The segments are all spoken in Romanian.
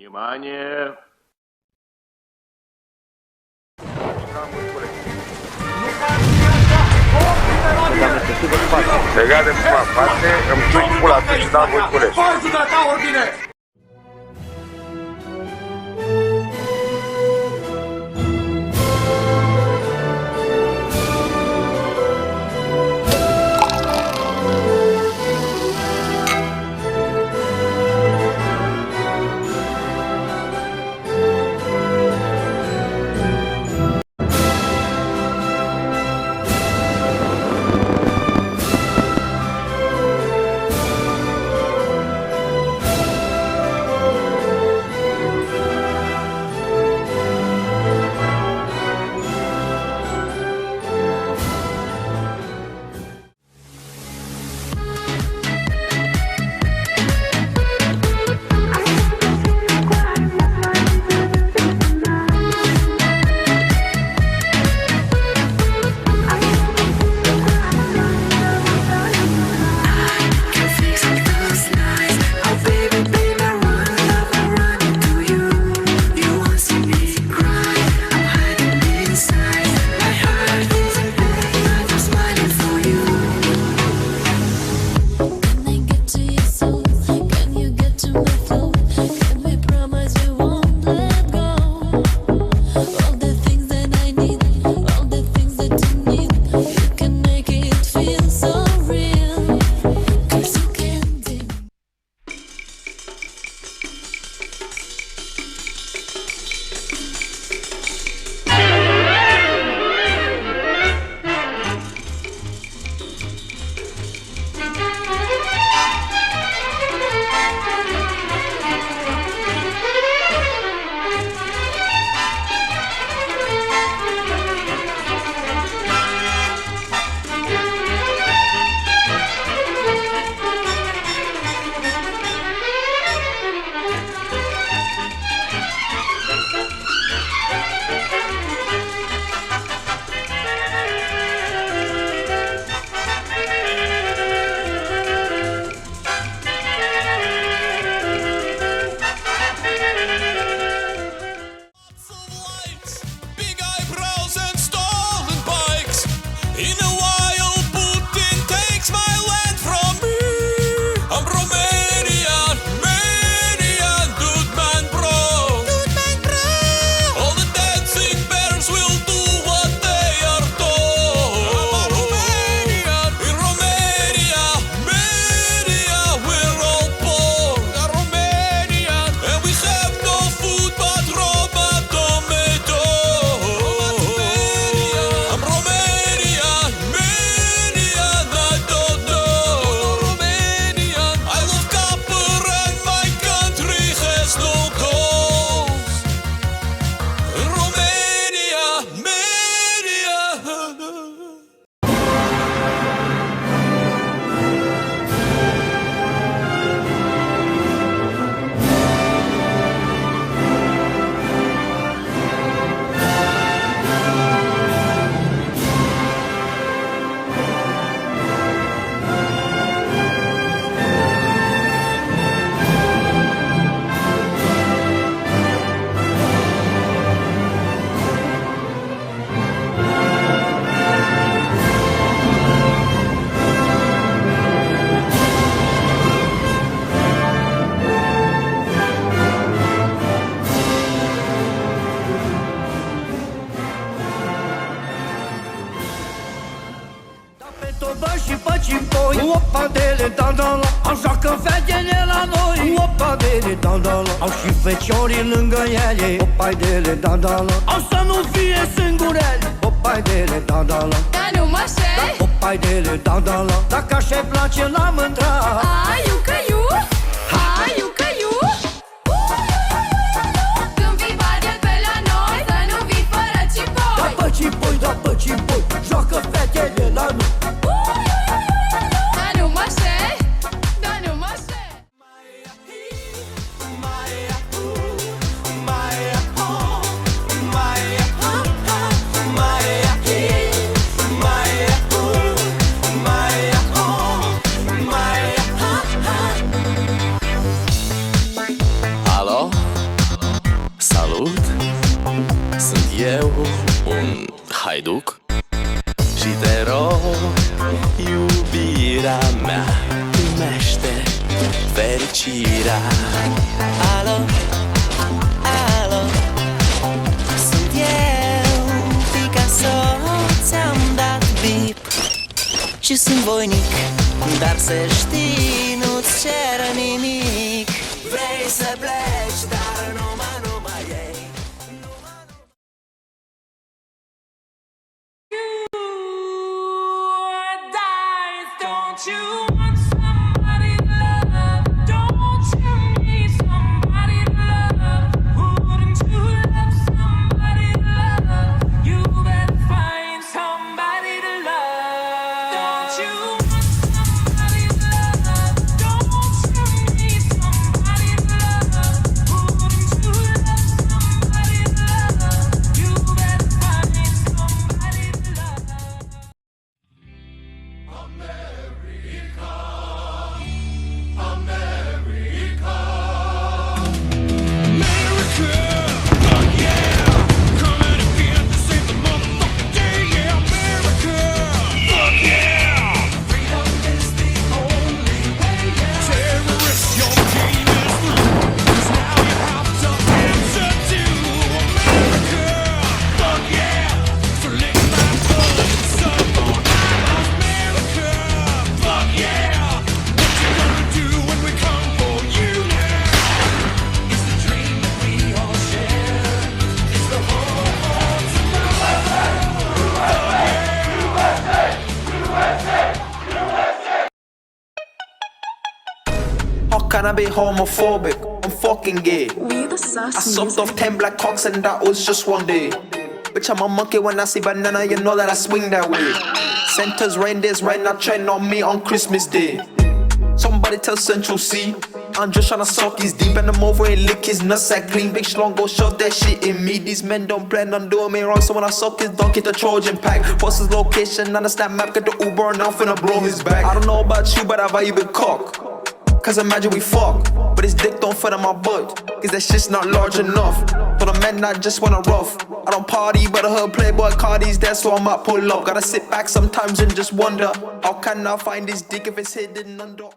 Внимание! Legați-mă în spate, îmi duci pula să și dau voi culeți. Și facem poi opa dele dandala, așa că fetele la noi opa dele dandala, au și feciorii lângă ele opa dele dandala, au să nu fie singurele opa dele dandala. Dar nu mă șei, opa dele dandala, dacă așa-i place la mândra. Aiu că iu, aiu că iu. Când vii bariel pe la noi, să nu vii fără cipoi. Da bă cipoi, da bă cipoi, joacă fetele la noi. Dar nu mă șei, dar nu mă șei. Salut! Sunt eu, un haiduc și te rog, iubirea mea, primește fericirea. Alo, alo, sunt eu, Picasso, ți-am dat bip și sunt voinic, dar să știi, nu-ți cer nimic. Vrei să pleci, dar numai ei. Don't you want somebody to love? Don't you need somebody to love? Wouldn't you love somebody to love? You better find somebody to love. Don't you want somebody to love? Don't you need somebody to love? Wouldn't you love somebody to love? You better find somebody to love. How can I be homophobic? I'm fucking gay. We the sus I sucked off 10 black cocks and that was just one day. Bitch, I'm a monkey when I see banana, you know that I swing that way. Santa's reindeers right now trend on me on Christmas Day. Somebody tell Central C, I'm just tryna suck his deep and I'm over and lick his nutsack clean. Big schlong go shove that shit in me. These men don't plan on doing me wrong, so when I suck his dunk, hit the Trojan pack. What's his location? On the snap map, get the Uber and I'm finna blow his back. I don't know about you, but I vibe with cock. Cause imagine we fuck, but his dick don't fit on my butt. Cause that shit's not large enough. For the men I just wanna rough. I don't party, but I heard Playboy Cardi's there, so I might pull up. Gotta sit back sometimes and just wonder, how can I find this dick if it's hidden under?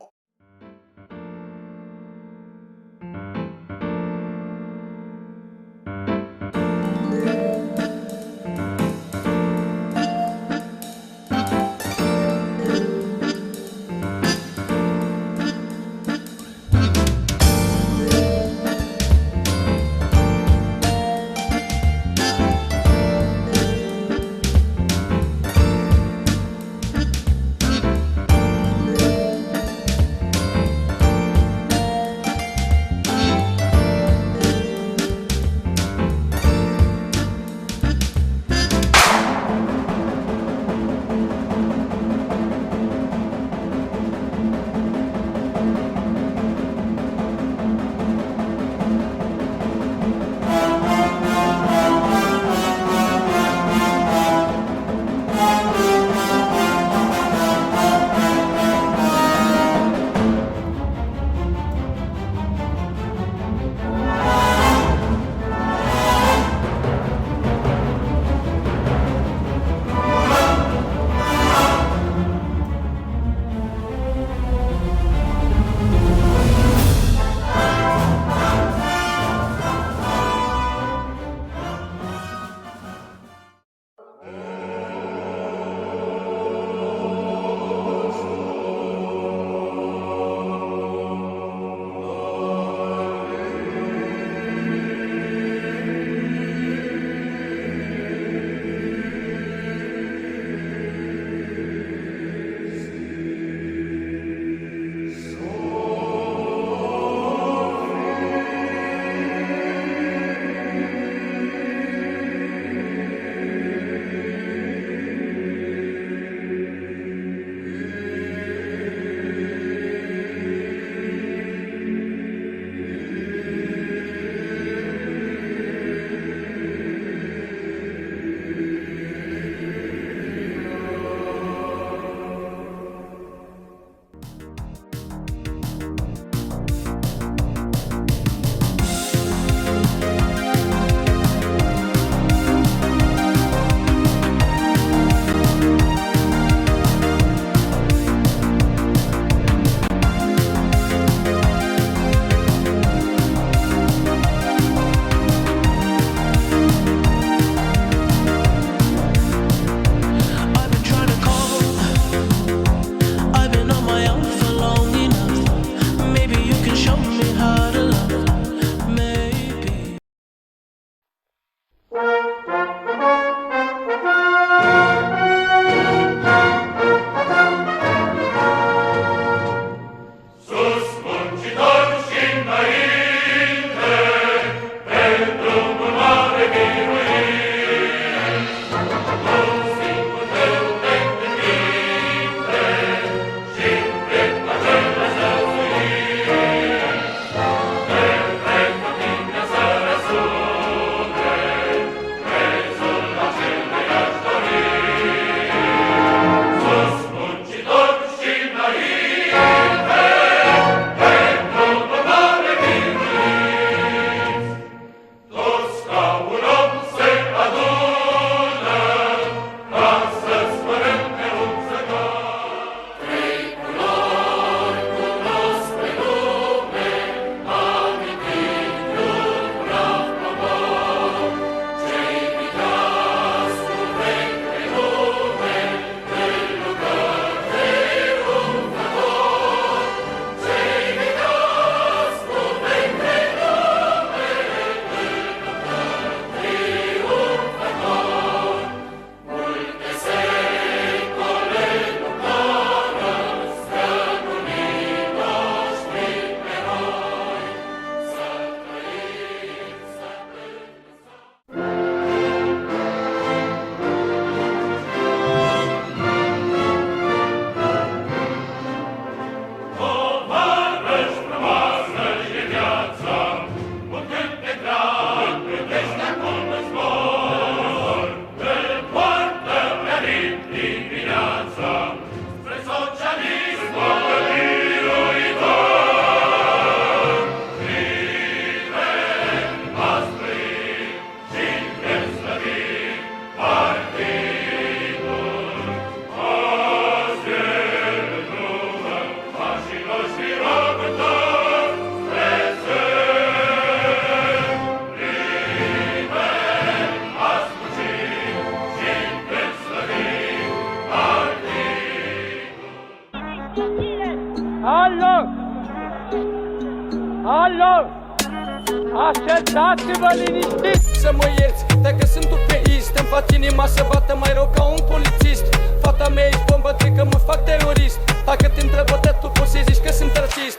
Așezați-vă liniștiți! Să mă ierți, dacă sunt upeist, îmi fac inima să bată mai rău ca un polițist. Fata mea ești bombătrică, mă fac terorist. Dacă te întrebă de tu, poți să-i zici că sunt artist.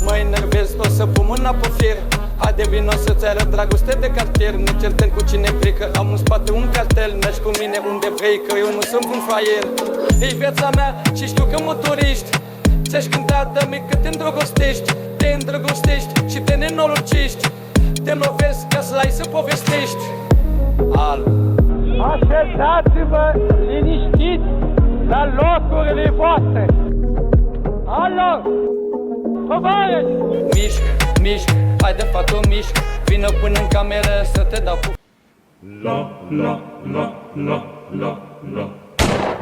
Mă enervez, o să pun mâna pe fier. Haide vino să-ți arăt dragoste de cartier. Ne certăm cu cine vrei, că am în spate un cartel. Mergi cu mine unde vrei, că eu nu sunt un fraier. E viața mea și știu că mă turiști. Ți-aș cânta de mic că te îndrăgostești. Te îndrăgostești și te nenorociști. Te lovesc ca să ai să povestești. Așezați-vă liniștiți la locurile voastre. Alo! Tovarăși! Mișc, mișc, haide fată, mișc. Vină până în cameră să te dau cu...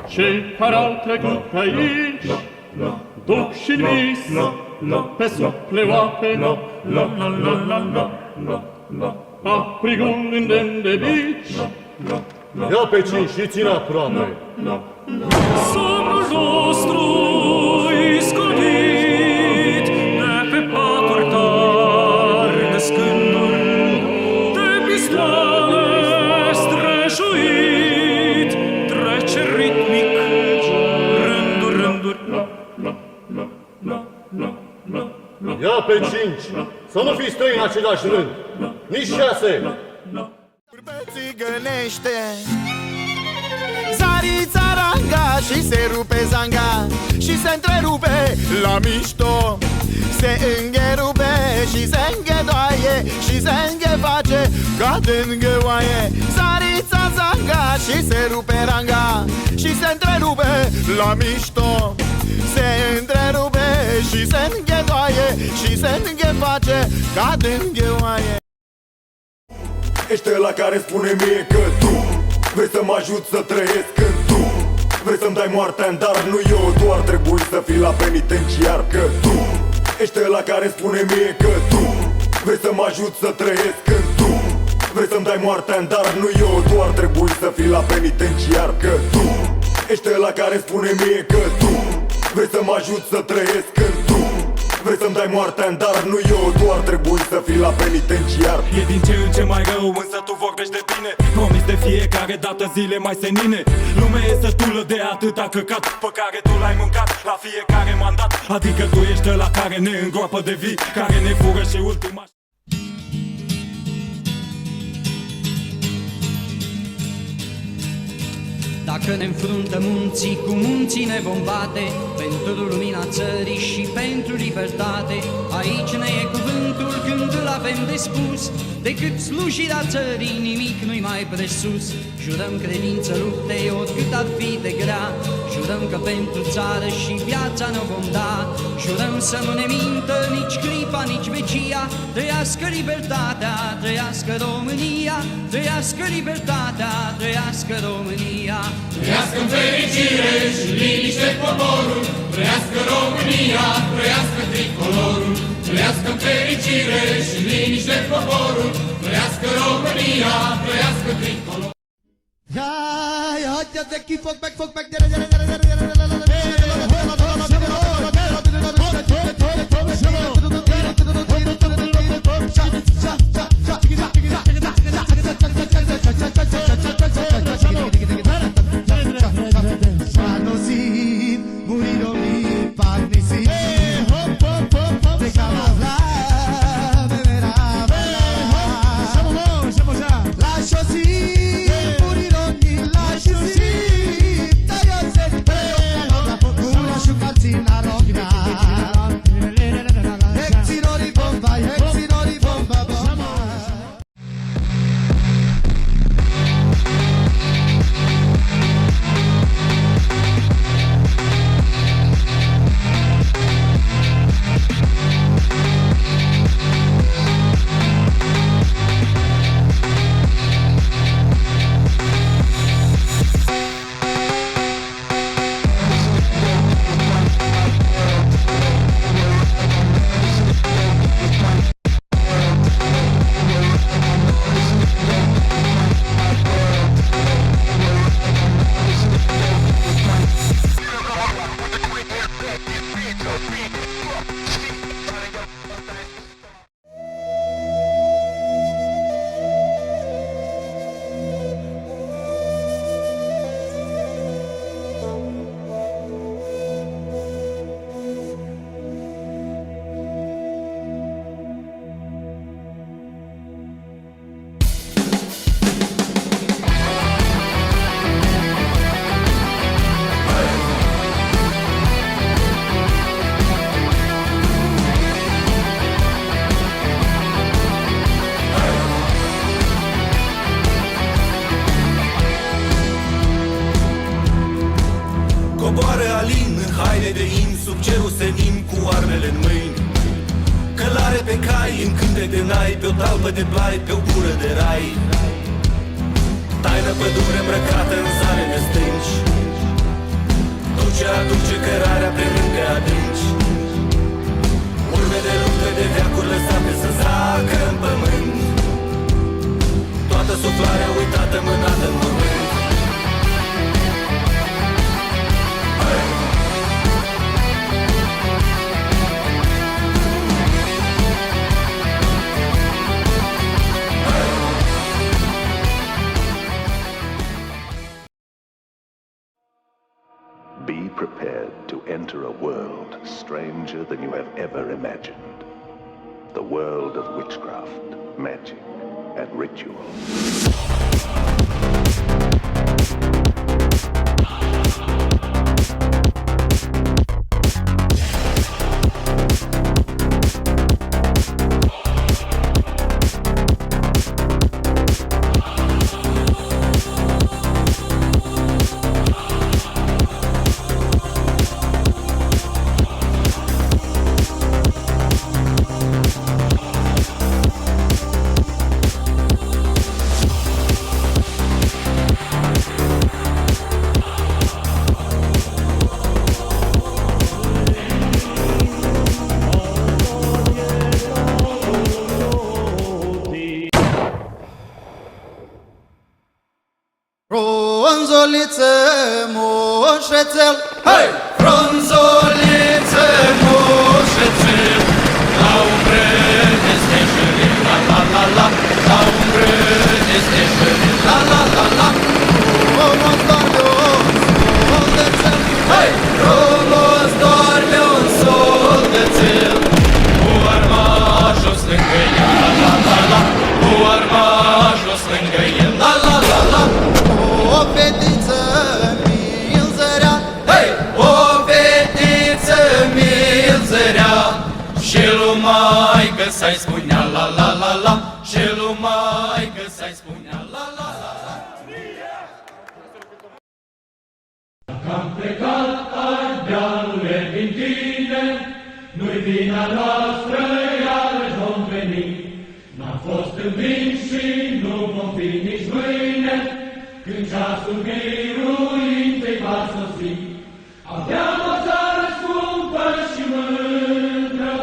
Cei care au trecut pe aici duc și-n vis pe supleoape aprigul îndemn de bici. Ia pe cinci și ține aproape. Somnul nostru iscodit de pe paturi tari de scânduri, de pistoale străjuit, trece ritmic rânduri. Ia pe cinci, să nu fiți trei în același rând. Nici 6. Țigănește Zarița ranga și se rupe zanga și se întrerupe la mișto. Se îngherupe și se înghedoaie și se îngheface ca de îngheoaie. Zarița zanga și se rupe ranga și se întrerupe la mișto. Se întrerupe și se înghedoaie și se îngheface ca de îngheoaie. Ești ăla care spune mie că tu vrei să mă ajut să trăiesc când tu vrei să-mi dai moartea în dar, nu eu. Tu ar trebui să fii la penitenciar. Că tu ești ăla care spune mie că tu vrei să mă ajut să trăiesc când tu vrei să-mi dai moartea în dar, nu eu. Tu ar trebui să fii la penitenciar. Că tu ești ăla care spune mie că tu vrei să mă ajut să trăiesc când tu vrei să-mi dai moartea în dar, nu eu. Tu ar trebui să fii la penitenciar. E din ce în ce mai rău, însă tu vorbești de bine. Promis de fiecare dată zile mai senine. Lumea e sătulă de atâta căcat pe care tu l-ai mâncat la fiecare mandat. Adică tu ești ăla care ne îngroapă de vii, care ne fură și ultima. Dacă ne înfruntă munții, cu munții ne vom bate, pentru lumina țării și pentru libertate. Aici ne e cuvântul când îl avem de spus, decât slujirea țării nimic nu-i mai presus. Jurăm credință luptei oricât ar fi de grea, jurăm că pentru țară și viața ne vom da. Jurăm să nu ne mintă nici clipa, nici vecia. Trăiască libertatea, trăiască România, trăiască libertatea, trăiască România. Trăiască-n fericire și liniște poporul, trăiască România, trăiască tricolorul. Trăiască-n fericire și liniște poporul, trăiască România, trăiască tricolorul. Hai, haide de chi, foc back, de nai, pe o talpă de blai, pe o gură de rai. Taină pădure îmbrăcată în zare de stânci, duce aduce cărarea prin lângă adânci. Urme de luptă de veacuri lăsate să zacă în pământ, toată suflarea uitată mânată în mormânt. Be prepared to enter a world stranger than you have ever imagined. The world of witchcraft, magic, and ritual. Frunzuliță, mușețel, hei! Frunzuliță, mușețel, la umbre este șări, la la la la, la umbre este șări, la la la la. Frumos doarme un soldețel, hei! Frumos doarme un soldețel, cu armașul lângă el, la la la la, cu armașul lângă el, la la la la. O fetiță mi-nzărea, hei! O fetiță mi-nzărea, și lui maică să-i spunea la la la la, și lui maică să-i spunea la la la la. Am plecat ardealule din tine, nu-i vina noastră, iarăși vom veni. N-am fost învins și nu vom fi nici mâine, când ceasul biruintei va sosi. Aveam o țară scumpă și mândră,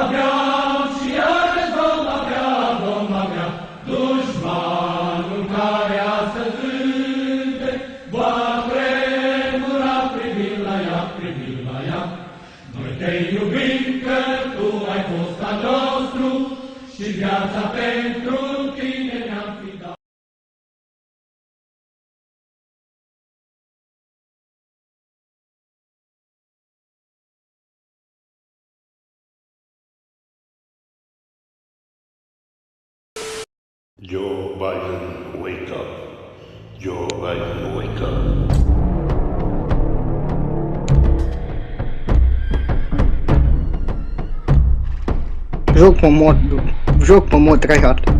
aveam și iarăși vom avea, dușmanul care astăzi rânde, va tremura privind la ea, privind la ea. Noi te iubim că tu ai fost al nostru și viața pentru tine ne-am fi dat. Joe Biden, wake up. Joe Biden, wake up. Joc pe mod tryhard.